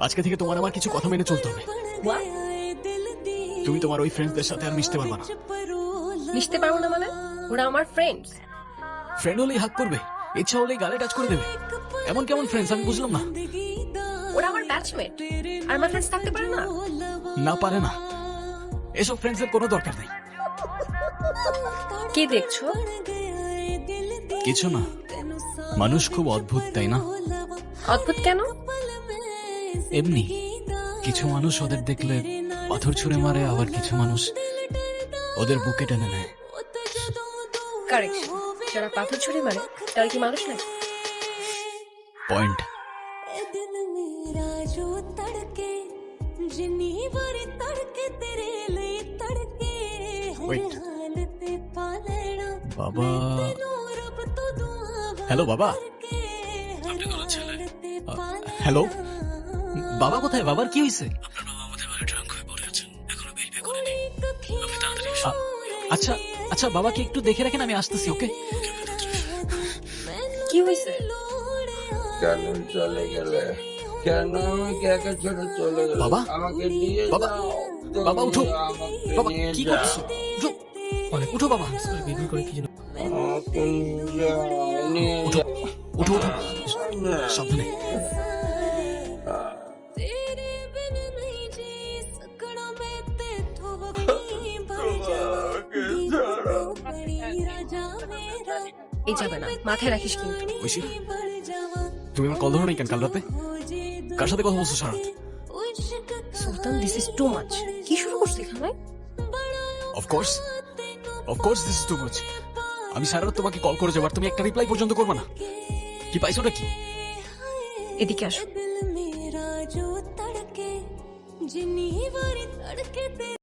আজকে থেকে তোমার আমার কিছু কথা মেনে চলতে হবে। What? তুমি তোমার ওই ফ্রেন্ডসদের সাথে আর মিশতে পারবা না। মিশতে পারবো না মানে? ওরা আমার ফ্রেন্ডস। ফ্রেন্ড হলেই হাক করবে, ইচ্ছা হলেই গালে টাচ করে দেবে। এমন কেমন ফ্রেন্ডস আমি বুঝলাম না। ওরা আমার ব্যাচমেট। আর আমার ফ্রেন্ডস থাকতে পারে না? না পারে না, এসব ফ্রেন্ডসের কোনো দরকার নেই। কি দেখছো? কিছু না, মানুষ খুব অদ্ভুত তাই না? অদ্ভুত কেন? এমনি কিছু মানুষ ওদের দেখলে পাথর ছুঁড়ে মারে, আবার কিছু মানুষ ওদের বুকে টেনে নেয়। কারেকশন, যারা পাথর ছুঁড়ে মারে তারা কি মানুষ নাকি? পয়েন্ট। Wait. বাবা, হ্যালো বাবা। হ্যালো বাবা, কোথায়? বাবার কি হয়েছে? আচ্ছা আচ্ছা, বাবাকে একটু দেখে রাখেন, আমি আসতেছি। ওকে। কি হয়েছে? কেন চলে গেলে? কেন আমাকে একা ছেড়ে চলে গেলে? বাবা? আমাকে নিয়ে বাবা? যাও। বাবা উঠো। আমাকে বাবা নিয়ে কি যাও। করতেছো? উঠো, উঠো বাবা। আমাকে নিয়ে যাও, নিয়ে উঠো যাও। উঠো উঠো, সাবধানে। এই যাবে না, মাথায় রাখিস কিন্তু। ঐশী, তুমি আমার কল ধরো নাই কেন কাল রাতে? কার সাথে কথা বলছো সারা রাত? সুলতান, দিস ইজ টু মাচ। কি শুরু করছিস এখানে? Of course this is too much. আমি সারা রাত তোমাকে কল করে যাবার, তুমি একটা রিপ্লাই পর্যন্ত করবে না। কি পাইছোটা কি? এদিকে আসো।